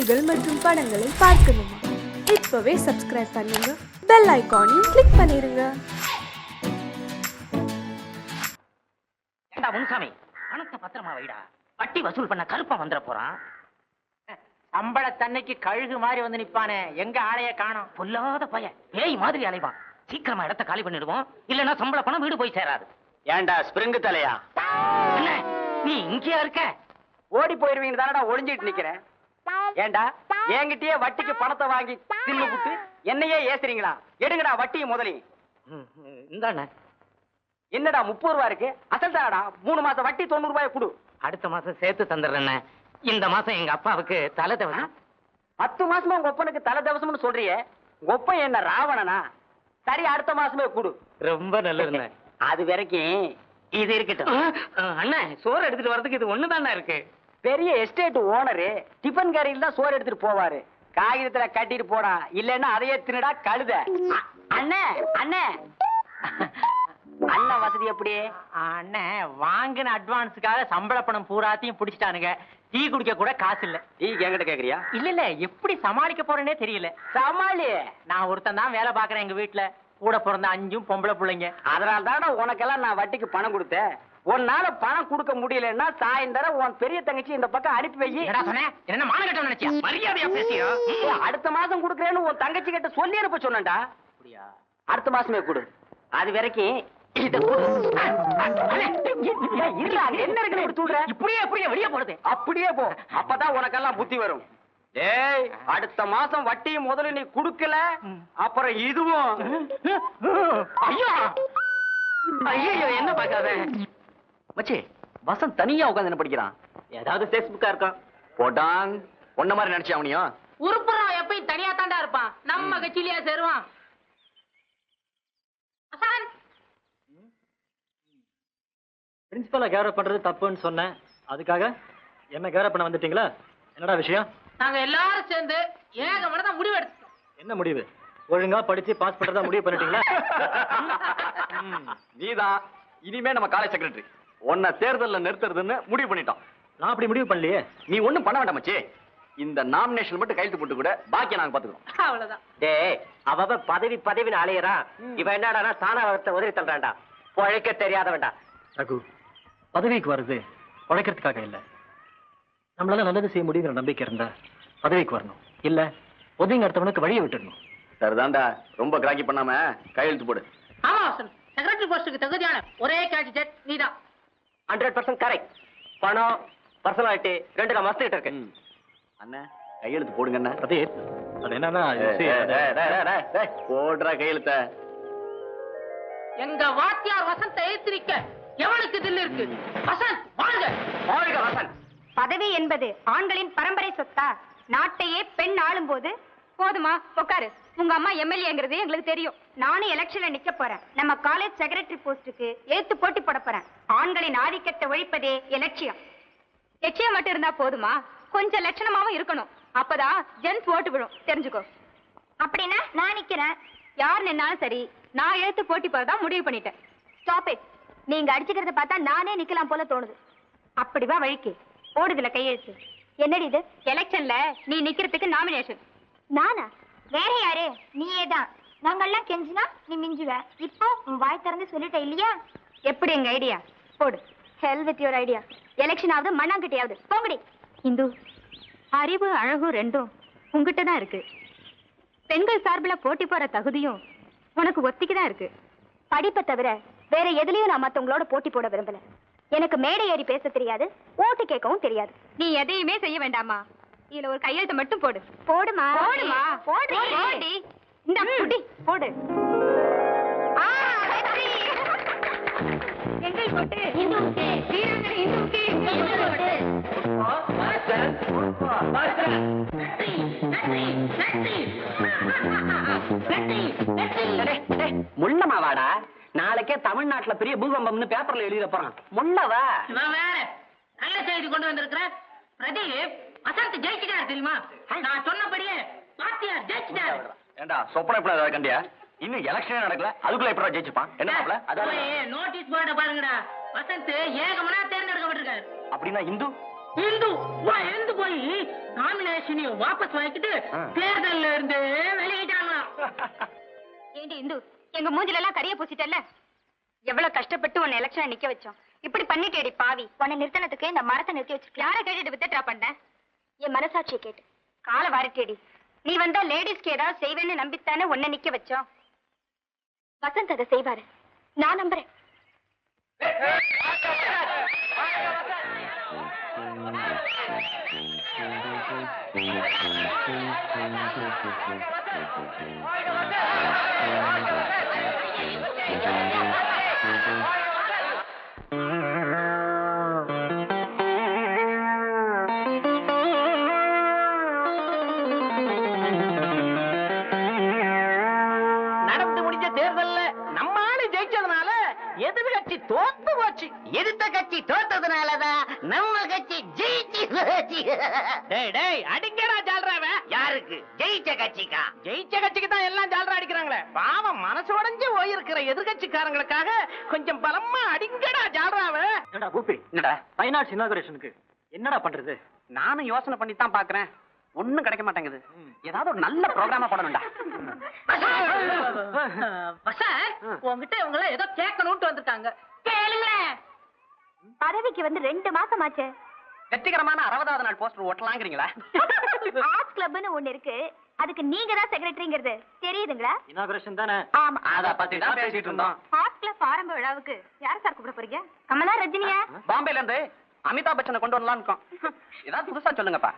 செய்திகள் மற்றும் படங்களை பார்க்கணுமா? இப்பவே சப்ஸ்கிரைப் பண்ணுங்க, பெல் ஐகானையும் கிளிக் பண்ணிருங்க. ஏண்டா முன்சாமி, பணத்தை பத்திரமா வைடா. வட்டி வசூல் பண்ண கருப்பா வந்துட போறான். சம்பளத்தன்னைக்கு கழுகு மாதிரி வந்து நிப்பானே, எங்க ஆளைய காணோம். பொல்லாத பையன், பேய் மாதிரி அலைவான். சீக்கிரமா இடத்த காலி பண்ணிடுவோம், இல்லன்னா சம்பள பணம் வீடு போய் சேராது. ஏண்டா ஸ்பிரிங்கு தலையா, என்ன நீ இங்கேயா இருக்க? ஓடி போயிருவீங்க தானடா ஒளிஞ்சிட்டு நிக்கிறேன். ஏண்டா என்கிட்டயே வட்டிக்கு பணத்தை வாங்கி தின்னு புட்டு என்னையே ஏசுறீங்களா? எடுங்கடா வட்டியை முதலையும். இந்தாண்ண. என்னடா 30 ரூபா இருக்கு, அசல் தானடா. 3 மாசம் வட்டி 90 ரூபாய் கொடு. அடுத்த மாசம் சேர்த்து தந்துடுறேன். இந்த மாசம் எங்க அப்பாவுக்கு தலை தவசம். 10 மாசமா உங்க ஒப்பனுக்கு தலை தவசம்னு சொல்றியே, உங்க ஒப்பன் என்ன ராவணனா? சரி, அடுத்த மாசமே கொடு. ரொம்ப நல்லதுண்ணே. அது வரைக்கும் இது இருக்கட்டும். அண்ணா, சோறு எடுத்துட்டு வரதுக்கு இது ஒண்ணுதானே இருக்கு. பெரிய எஸ்டேட் ஓனரு டிபன் கரையில் தான் சோறு எடுத்துட்டு போவாரு. காகிதத்துல கட்டிட்டு போடா, இல்லன்னா அதையே தின்னுடா கழுத. அண்ணே அண்ணே அண்ணன் வசதி எப்படி? அண்ணன் வாங்கின அட்வான்ஸுக்காக சம்பள பணம் பூராத்தையும் பிடிச்சிட்டானுங்க. டீ குடிக்க கூட காசு இல்ல. டீ என்கிட்ட கேக்குறியா? இல்ல எப்படி சமாளிக்க போறேனே தெரியல. சமாளி. நான் ஒருத்தன் தான் வேலை பாக்குறேன் எங்க வீட்டுல. கூட பிறந்த 5 பொம்பளை பிள்ளைங்க. அதனால தானே உனக்கெல்லாம் நான் வட்டிக்கு பணம் கொடுத்தேன். உன்னால பணம் கொடுக்க முடியலன்னா சாயந்தரம் உன் பெரிய தங்கச்சி இந்த பக்கம் அனுப்பி வை. என்ன மானகட்டம் நினைச்சியா? மரியாதையா பேசியா? அடுத்த மாசம் கொடுக்கறேன்னு உன் தங்கச்சி கிட்ட சொல்லி அனுப்ப சொன்னேன்டா. அப்படியா? அடுத்த மாசமே கொடு. அது வரைக்கும் இத கொடு. என்ன இருக்கு சொல்ற? இப்படியே வெளியே போடுது. அப்படியே போ, அப்பதான் உனக்கெல்லாம் புத்தி வரும். டேய், அடுத்த மாசம் வட்டி முதல்ல நீ குடுக்கல, அப்புறம் இதுவும். ஐயோ ஐயோ, என்ன பாக்காத மச்சி, வசந்த் தனியா உட்கார்ந்து என்ன படிக்கிறான்? ஏதாவது பேஸ்புக்கா இருக்கான் போட்டான். ஒன்ன மாதிரி நினைச்சு அவனையும் உருப்புறான். எப்பயும் தனியா தாண்டா இருப்பான். நம்ம கட்சியிலேயே சேருவான். பிரின்சிபலை கேரப் பண்றது தப்புன்னு சொன்னேன். அதுக்காக என்ன கேரப் பண்ண வந்துட்டீங்களா? என்னடா விஷயம்? நாங்க எல்லாரும் சேர்ந்து ஏகமனதா முடிவு எடுத்தோம். என்ன முடிவு? ஒழுங்கா படிச்சு பாஸ் பண்றதா முடிவு பண்ணிட்டீங்களா? நீதான் இனிமே நம்ம காலேஜ் செக்ரட்டரி. உன்னை தேர்தல்ல நிறுத்துறதுன்னு முடிவு பண்ணிட்டோம். நான் அப்படி முடிவு பண்ணலையே. நீ ஒண்ணும் பண்ண வேண்டாம் மச்சி. இந்த நாமினேஷன் மட்டும் கையெழுத்து போட்டு கூட பாக்கிய நாங்க பாத்துக்கிறோம். அவ்வளவுதான். டேய், அவ பதவின்னு அலையறான். இவன் என்னடா தானா வரத்தை உதறி தள்ளுறான்டா. பழைக்க தெரியாதவன்டா. ரகு, பதவிக்கு வருது உழைக்கிறதுக்காக இல்ல. நம்மளால நல்லது செய்ய முடியுங்கிற நம்பிக்கை இருந்தா பதவிக்கு வரணும். இல்ல ஒதுங்க அடுத்தவனுக்கு வழியை விட்டுடணும். சரிதான்டா, ரொம்ப கிராக்கி பண்ணாம கையெழுத்து போடு. ஆமா வசந்த், செக்ரட்டரி போஸ்டுக்கு தகுதியான ஒரே கேண்டிடேட் நீதான். 100% கரெக்ட். பணம், பர்சனாலிட்டி ரெண்டு நான் மஸ்ட் இருக்கு. அண்ணா, கையெழுத்து போடுங்க அண்ணா. பிரதீப், அது என்னன்னா போடுறா கையெழுத்த. எங்க வாத்தியார் வசந்த் எழுத்திருக்க எவனுக்கு தில்லு இருக்கு? வசந்த் வாழ்க! வாழ்க வசந்த்! பதவி என்பது ஆண்களின் பரம்பரை சொத்தா? நாட்டையே பெண் ஆளும் போது போதுமா? உட்காரு. உங்க அம்மா எம்எல்ஏங்கிறது எங்களுக்கு தெரியும். நானும் எலெக்ஷன்ல நிக்க போறேன். நம்ம காலேஜ் செக்ரட்டரி போஸ்டுக்கு ஏத்து போட்டி போட போறேன். ஆண்களின் ஆதிக்கத்தை ஒழிப்பதே எலட்சியம். லட்சியம் மட்டும் இருந்தா போதுமா? கொஞ்சம் லட்சணமாவும் இருக்கணும். அப்பதான் ஜென்ஸ் ஓட்டு விழும், தெரிஞ்சுக்கோ. அப்படின்னா நான் நிக்கிறேன். யார் நின்னாலும் சரி, நான் எழுத்து போட்டி போறதா முடிவு பண்ணிட்டேன். Stop it. நீங்க அடிச்சுக்கிறத பார்த்தா நானே நிக்கலாம் போல தோணுது. அப்படிவா வழிக்கு ஓடுதுல கையெழுத்து. என்னடி இது? எலெக்ஷன்ல நீ நிக்கிறதுக்கு நாமினேஷன். நானா? வேற யாரு? நீயே தான். நாங்கெல்லாம் கெஞ்சினா நீ மிஞ்சுவ. இப்போ உன் வாய் திறந்து சொல்லிட்ட இல்லையா? எப்படி எங்க ஐடியா? போடு. Hell with your idea. Election ஆகுது, மண்ணாங்கட்டியாவது. போங்கடி. இந்து, அறிவு அழகு ரெண்டும் உங்ககிட்ட தான் இருக்கு. பெண்கள் சார்பில் போட்டி போற தகுதியும் உனக்கு ஒத்திக்குதான் இருக்கு. படிப்பை தவிர வேற எதுலயும் நான் மத்தவங்களோட போட்டி போட விரும்பல. எனக்கு மேடை ஏறி பேச தெரியாது, ஓட்டு கேட்கவும் தெரியாது. நீ எதையுமே செய்ய வேண்டாமா? இதுல ஒரு கையெழுத்து மட்டும் போடு. போடுமா? போடுமா? போடு. போடி. இந்த புடி போடு. எங்கள் போட்டு இந்துவுக்கு, வீராங்கனை இந்துவுக்கு எங்கள் போட்டு. முள்ளமாவாடா, நாளைக்கே தமிழ்நாட்டுல பெரிய பூகம்பம்னு பேப்பர்ல எழுத போறான். முள்ளவா? நான் வேற நல்ல செய்தி கொண்டு வந்திருக்கிறேன். பிரதீப், வசந்த் ஜெயிச்சிட்டாரு தெரியுமா? நான் சொன்னபடியே வாத்தியார் ஜெயிச்சிட்டாரு. ஏண்டா சொப்பனை எப்படி ஏதாவது கண்டியா? இன்னும் எலெக்ஷனே நடக்கல, அதுக்குள்ள எப்படி ஜெயிச்சுப்பான்? என்ன நோட்டீஸ் போர்ட பாருங்கடா. வசந்த் ஏகமனா தேர்ந்தெடுக்கப்பட்டிருக்காரு. அப்படின்னா இந்து இந்து எழுந்து போய் நாமினேஷனையும் வாபஸ் வாங்கிட்டு தேர்தல்ல இருந்து வெளியிட்டாங்களாம். ஏண்டி இந்து, எங்க மூஞ்சில எல்லாம் கரிய பூசிட்டல்ல. எவ்வளவு கஷ்டப்பட்டு உன்னை எலெக்ஷன் நிக்க வச்சோம். இப்படி பண்ணிட்டேடி பாவி. உன்னை நிறுத்தினதுக்கு இந்த மரத்தை நிறுத்தி வச்சிருக்க. யாரை கேட்டுட்டு வித்ட்ரா பண்ண? என் மனசாட்சியை கேட்டு. காலை வாரிட்டேடி. நீ வந்தா லேடிஸ்க்கு ஏதாவது செய்வேன்னு நம்பித்தானே உன்னை நிக்க வச்சோம். வசந்த் அதை செய்வாரு, நான் நம்புறேன். நடந்து முடிஞ்ச தேர்தல்ல நம்ம ஆளு ஜெயிச்சதுனால எதிர்கட்சி தோத்து போச்சு. எதிர்த்த கட்சி தோத்ததுனாலதான் நம்ம கட்சி ஜெயிச்சு போச்சு. டேய் டேய் அடிங்கடா ஜால்ராவ. யாருக்கு? ஜெயிச்ச கட்சிக்கா? ஜெயிச்ச கட்சிக்கு தான் எல்லாம் ஜால்ரா அடிக்கிறாங்களே. பாவம் மனசு உடைஞ்சு போயிருக்கிற எதிர்கட்சிக்காரங்களுக்காக கொஞ்சம் பலமா அடிங்கடா ஜால்ராவ. என்னடா கூப்பி, என்னடா ஃபைனான்ஸ் இனாகுரேஷனுக்கு என்னடா பண்றது? நானும் யோசனை பண்ணி தான் பாக்குறேன். ஒண்ணும் கிடைக்க மாட்டேங்குது. ஏதாவது ஒரு நல்ல ப்ரோக்ராமா போடணும்டா. உங்ககிட்ட இவங்க எல்லாம் ஏதோ கேட்கணும்னு வந்திருக்காங்க. கேளுங்களேன். பதவிக்கு வந்து 2 மாசம் ஆச்சு. வெற்றிகரமான 60வது நாள் போஸ்டர் ஓட்டலாங்கிறீங்களா? ஆர்ட்ஸ் கிளப்னு ஒண்ணு இருக்கு. அதுக்கு நீங்க தான் செக்ரட்டரிங்கிறது தெரியுதுங்களா? இனாகுரேஷன் தானே? ஆமா. அத பத்தி தான் பேசிட்டு இருந்தோம். ஆர்ட்ஸ் கிளப் ஆரம்ப விழாவுக்கு யார் சார் கூப்பிட போறீங்க? கமலா, ரஜினியா? பாம்பேல இருந்து அமிதாப் பச்சனை கொண்டு வரலாம்னு இருக்கோம். ஏதாவது புதுசா சொல்லுங்கப்பா.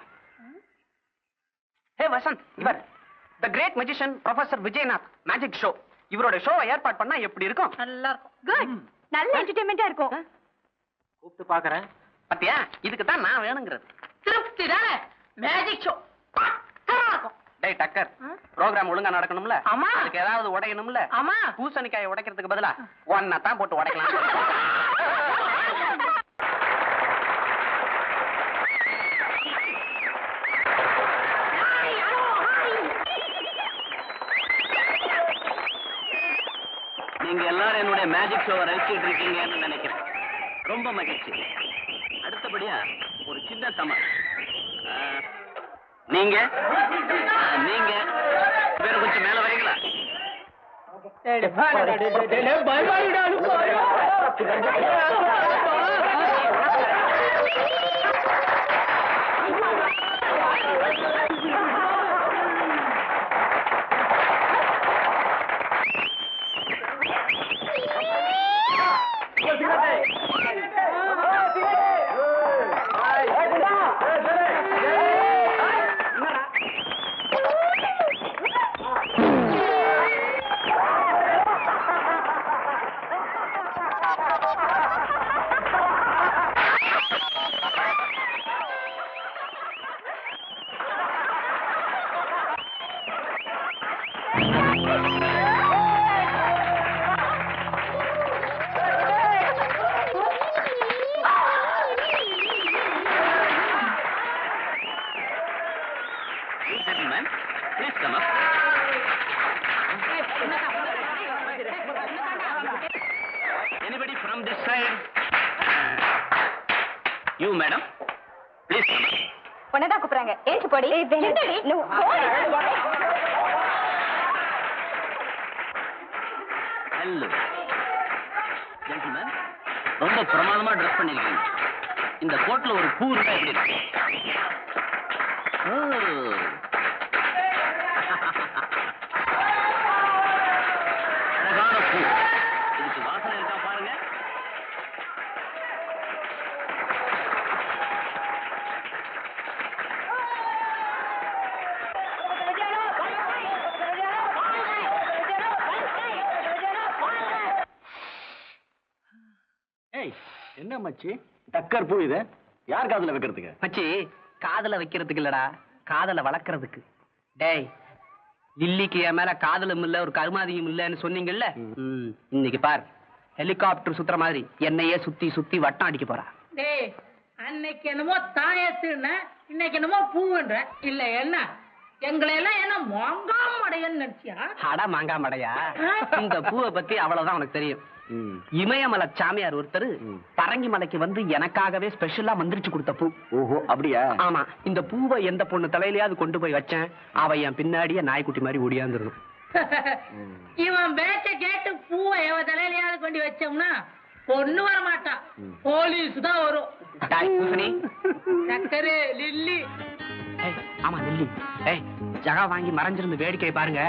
ஹே வசந்த், இவர் the great magician professor Vijayanath magic show. இவரோட ஷோவை ஏற்பாடு பண்ணா எப்படி இருக்கும்? நல்லா இருக்கும். குட். நல்ல என்டர்டெயின்மெண்டா இருக்கும். கூப்பிட்டு பாக்குறேன். பத்தியா, இதுக்கு தான் நான் வேணுங்கிறது. திருப்தி தானே? மேஜிக் ஷோ இருக்கும். டேய் டக்கர், ப்ரோகிராம் ஒழுங்கா நடக்கணும்ல? ஆமா. அதுக்கு ஏதாவது உடையணும்ல? ஆமா. பூசணிக்காயை உடைக்கிறதுக்கு பதிலா ஒன்ன தான் போட்டு உடைக்கலாம். நீங்க எல்லாரும் என்னுடைய மேஜிக் ஷோவை ரசிச்சிட்டு இருக்கீங்கன்னு நினைக்கிறேன். ரொம்ப மகிழ்ச்சி. அடுத்தபடியா ஒரு சின்ன சமாள். நீங்க வேற கொஞ்சம் மேல வரீங்களா? Gentlemen, please come up. Anybody from this side? You, madam, please come up. உன்னதான் கூப்பிடுறாங்க. ஏஞ்சு போடி. Hello. Gentlemen, ரொம்ப பிரமாதமா ட்ரெஸ் பண்ணிருக்கீங்க. இந்த கோட்ல ஒரு பூ இருந்தா எப்படி இருக்கு? அழகான பூ. இதுக்கு வாசனை இருக்கா பாருங்க. ஏய், என்ன மச்சி டக்கர் பூ இது? யார் காதுல வைக்கிறதுக்கு? மச்சி, காதல வைக்கிறதுக்கு இல்லடா, காதல வளர்க்கறதுக்கு. டேய், லில்லிக்கு என் மேல காதலும் இல்ல, ஒரு கருமாதியும் இல்லன்னு சொன்னீங்கல்ல, இன்னைக்கு பார், ஹெலிகாப்டர் சுத்துற மாதிரி என்னையே சுத்தி சுத்தி வட்டம் அடிக்க போறா. டேய், அன்னைக்கு என்னமோ தாயத்துன்னு, இன்னைக்கு என்னமோ பூவுன்ற. இல்ல என்ன, எங்களை எல்லாம் என்ன மாங்காமடையன்னு நினைச்சியா? அட மாங்காமடையா, இந்த பூவை பத்தி அவ்வளவுதான் உனக்கு தெரியும். இமயமலை சாமியார் ஒருத்தர் பரங்கி மலைக்கு வந்து எனக்காகவே ஸ்பெஷலா மந்திரிச்சு கொடுத்த பூ. ஓஹோ, அப்படியா? ஆமா, இந்த பூவை எந்த பொண்ணு தலையிலயாவது கொண்டு போய் வச்சேன், அவ என் பின்னாடியே நாய்க்குட்டி மாதிரி ஓடியாந்துருணும். இவன் பேச்ச கேட்டு பூவை எவன் தலையிலயாவது கொண்டு வச்சோம்னா பொண்ணு வர மாட்டான், போலீஸ் தான் வரும். சக்கரு லில்லி. ஆமா லில்லி. ஜகா வாங்கி மறைஞ்சிருந்து வேடிக்கை பாருங்க.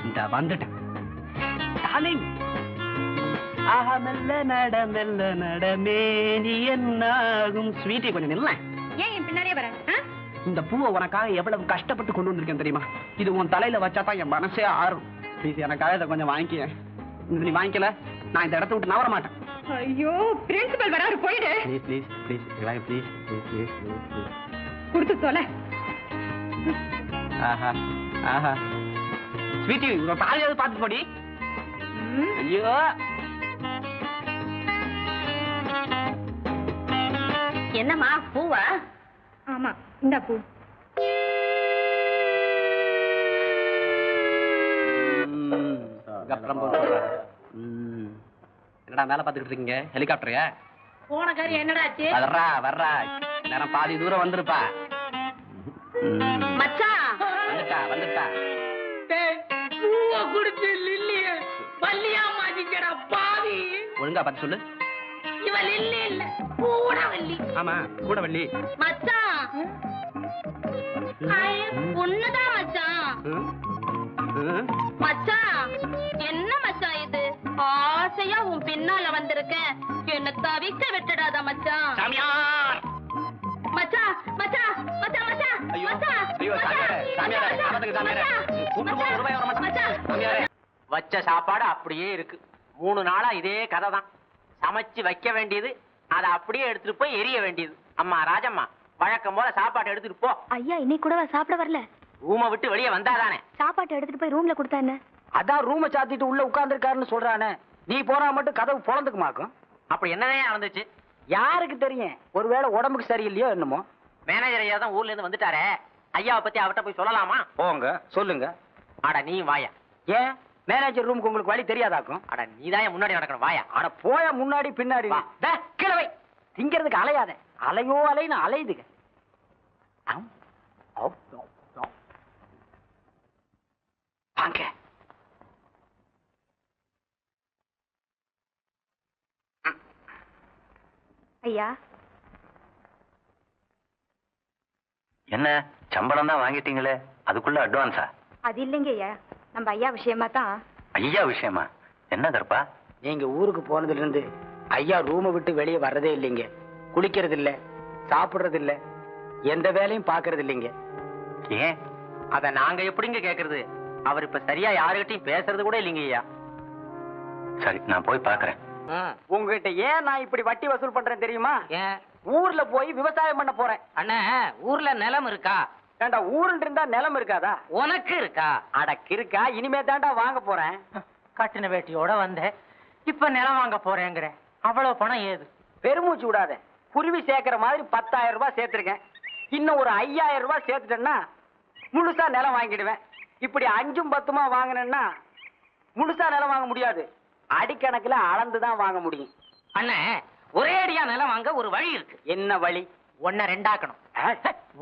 இந்த வந்துட்டேன். மெல்ல நடமேனி என்னாகும். ஸ்வீட்டி கொஞ்சம் நில்ல. ஏன் என் பின்னாடியே வர? இந்த பூவை உனக்காக எவ்வளவு கஷ்டப்பட்டு கொண்டு வந்திருக்கேன் தெரியுமா? இது உன் தலையில வச்சாதான் என் மனசே ஆறும். ப்ளீஸ் எனக்காக இதை கொஞ்சம் வாங்கிக்க. நீ வாங்கிக்கல நான் இந்த இடத்த விட்டு நவர மாட்டேன். ஐயோ, பிரின்சிபல் வராரு, போயிடு. Please please please please please please கொடுத்து தொலை. ஆஹா ஆஹா. ஸ்வீட்டி பாதியாவது பார்த்து போடி. ஐயோ, என்னம்மா பூவா? ஆமா, இந்த பூ. என்னடா மேல பாத்துக்கிட்டு இருக்கீங்க? ஹெலிகாப்டரையா? போன காரியம் என்னடாச்சு? வர்றா வர்றா, நேரம் பாதி தூரம் வந்துருப்பா. மச்சான் வந்துட்டா வந்துட்டா. பூவை குடுத்து லில்லிய வள்ளியா மாத்திக்கடா பாவி. ஒழுங்கா பார்த்து சொல்லு. இவ லில்லி இல்ல, கூட வள்ளி. ஆமா, கூட வள்ளி. மச்சான் பொண்ணுதான் மச்சான். மச்சான் என்ன மச்சான் இது? ஆசையா உன் பின்னால வந்திருக்கேன், என்ன தவிக்க விட்டுடாத மச்சான். சாமியார். மச்சான் மச்சான் மச்சான் மச்சான் ஐயோ மச்சான் ஐயோ, சாமியாரே சாமியாரே, காலத்துக்கு சாமியாரே, கூப்பிட்டு போய் ரூபாய் வர மாட்டேன். சாமியாரே, வச்ச சாப்பாடு அப்படியே இருக்கு. 3 நாளா இதே கதை தான். சமைச்சு வைக்க வேண்டியது, அதை அப்படியே எடுத்துட்டு போய் எரிய வேண்டியது. அம்மா ராஜம்மா, வழக்கம் போல சாப்பாடு எடுத்துட்டு போ. ஐயா இன்னைக்கு கூட சாப்பிட வரல. ரூமை விட்டு வெளியே வந்தாதானே. சாப்பாட்டு எடுத்துட்டு போய் ரூம்ல கொடுத்தா என்ன? அதான் ரூமை சாத்திட்டு உள்ள உட்கார்ந்துருக்காருன்னு சொல்றானே. நீ போனா மட்டும் கதவு பொழந்துக்குமாக்கும். அப்படி என்னதான் நடந்துச்சு? யாருக்கு தெரியும்? ஒருவேளை உடம்புக்கு சரியில்லையோ என்னமோ. மேனேஜர் ஐயா தான் ஊர்ல இருந்து வந்துட்டாரே, ஐயாவை பத்தி அவர்கிட்ட போய் சொல்லலாமா? போங்க சொல்லுங்க. அட நீ வாயா. ஏன் மேனேஜர் ரூமுக்கு உங்களுக்கு வழி தெரியாதாக்கும்? அட நீதான் முன்னாடி நடக்கணும், வாயா. அட போய முன்னாடி பின்னாடி. கிழவை திங்கிறதுக்கு அலையாத. அலையோ அலைன்னு அலையுதுங்க. வாங்க. ஐயா, என்ன சம்பளம் தான் வாங்கிட்டீங்களே, அதுக்குள்ள அட்வான்ஸா? அது இல்லைங்க ஐயா, நம்ம ஐயா விஷயமா தான். ஐயா விஷயமா? என்ன கருப்பா? நீங்க ஊருக்கு போனதுல இருந்து ஐயா ரூமை விட்டு வெளியே வர்றதே இல்லைங்க. குளிக்கிறது இல்ல, சாப்பிடுறது இல்ல, எந்த வேலையும் பாக்குறது இல்லைங்க. ஏன்? அத நாங்க எப்படிங்க கேக்குறது? அவர் இப்ப சரியா யாருகிட்டையும் பேசுறது கூட இல்லைங்க ஐயா. சரி, நான் போய் பாக்குறேன். உங்ககிட்ட ஏன் நான் இப்படி வட்டி வசூல் பண்றேன் தெரியுமா? ஏன்? ஊர்ல போய் விவசாயம் பண்ண போறேன். அண்ணா, ஊர்ல நிலம் இருக்கா? ஏண்டா, ஊருன்னு இருந்தா நிலம் இருக்காதா? உனக்கு இருக்கா? அடக்கு இருக்கா? இனிமே தாண்டா வாங்க போறேன். கட்டின வேட்டியோட வந்தேன், இப்ப நிலம் வாங்க போறேங்கிற. அவ்வளவு பணம் ஏது? பெருமூச்சு விடாத. குருவி சேர்க்கிற மாதிரி 10,000 ரூபாய் சேர்த்திருக்கேன். இன்னும் ஒரு 5,000 ரூபாய் சேர்த்துட்டேன்னா முழுசா நிலம் வாங்கிடுவேன். இப்படி 5ம் 10மா வாங்கினேன்னா முழுசா நிலம் வாங்க முடியாது. அடிக்கணக்குல அளந்துதான் வாங்க முடியும். அண்ணே, ஒரே அடியா நிலம் வாங்க ஒரு வழி இருக்கு. என்ன வழி? 1 2 ஆக்கணும்.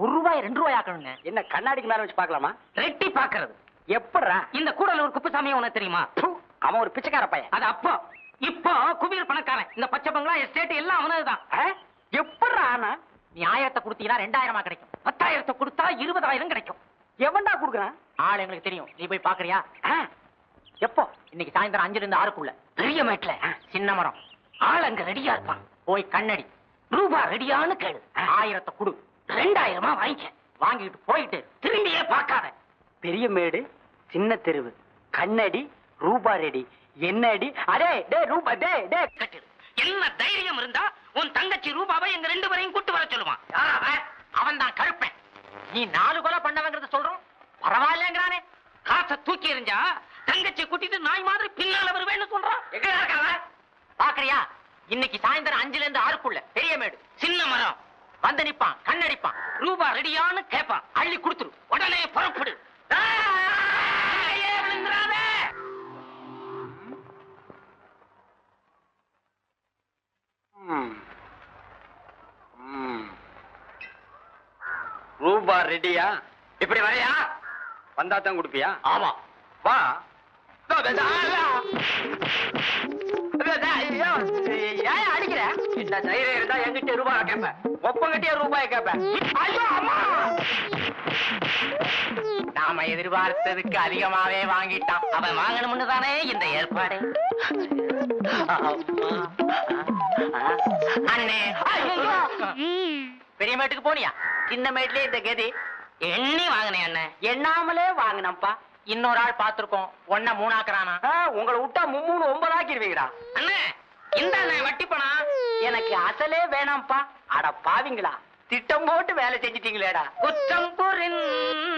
1 ரூபாய் 2 ரூபாய் ஆக்கணுங்க. என்ன கண்ணாடிக்கு மேல வச்சு பாக்கலாமா? ரெட்டி பாக்குறது. எப்படா? இந்த கூடலூர் குப்புசாமி உனக்கு தெரியுமா? அவன் ஒரு பிச்சைக்கார பையன். அது அப்போ. இப்போ குபீர் பணக்காரன். இந்த பச்சை பங்களா எஸ்டேட் எல்லாம் அவனதுதான். எப்படா? ஆனா நீ 1000 கொடுத்தீங்கன்னா 2000 கிடைக்கும். 10,000 கொடுத்தா 20,000 கிடைக்கும். எவன்டா குடுக்குறான்? ஆள் எங்களுக்கு தெரியும். நீ போய் பாக்குறியா? எப்போ? இன்னைக்கு சாயந்தரம் 5 to 6 பெரிய மேட்ல சின்ன மரம். ஆள் அங்க ரெடியா இருப்பான். போய் கண்ணடி. ரூபாய் ரெடியான்னு கேளு. 1000 கொடு. 2000 வாங்கிக்க. வாங்கிட்டு போயிட்டு திரும்பியே பார்க்காத. பெரிய மேடு, சின்ன தெருவு, கண்ணடி, ரூபாய் ரெடி. என்ன அடி? அடே டே ரூபாய் டே டே கட்டு. என்ன தைரியம் இருந்தா உன் தங்கச்சி ரூபாவை எங்க 2 பேரையும் கூட்டு வர சொல்லுவான். அவன் தான் கருப்பேன். நீ 4 கொலை பண்ணவங்கிறத சொல்றோம். பரவாயில்லங்கிறானே. காசை தூக்கி எறிஞ்சா தங்கச்சி கூட்டிட்டு நாய் மாதிரி பின்னால வருவேன்னு சொல்றான். எங்க இருக்காங்க பாக்குறியா? இன்னைக்கு சாயந்தரம் 5 to 6 பெரிய மேடு, சின்ன மரம். வந்து நிப்பான், கண்ணடிப்பான், ரூபாய் ரெடியான்னு கேட்பான். அள்ளி கொடுத்துரு. உடனே புறப்படு. ரெடியா? இப்படி வரையா? வந்தா தான் கொடுப்பியா? ஆமா. வா. ஏன் அடிக்கிற? இந்த தைரியம் இருந்தா என்கிட்ட ரூபாய் கேட்பேன், ஒப்பங்கிட்டே ரூபாய் கேட்பேன். ஐயோ அம்மா! நாம எதிர்பார்த்ததுக்கு அதிகமாவே வாங்கிட்டான். அவன் வாங்கணும்னு தானே இந்த ஏற்பாடு. அண்ணே, பெரிய மேட்டுக்கு போனியா? சின்ன மேட்லயே இந்த கதி. எண்ணி வாங்கினேன் அண்ணன். எண்ணாமலே வாங்கினப்பா. இன்னொரு ஆள் பாத்துருக்கோம், ஒன்ன 3 ஆக்குறானா. உங்களை விட்டா 3 9 ஆக்கிடுவீங்கடா. அண்ணே, இந்த வட்டி பணம் எனக்கு அசலே வேணாம்ப்பா. அட பாவிங்களா, திட்டம் போட்டு வேலை செஞ்சிட்டீங்களேடா. குற்றம் புரிந்த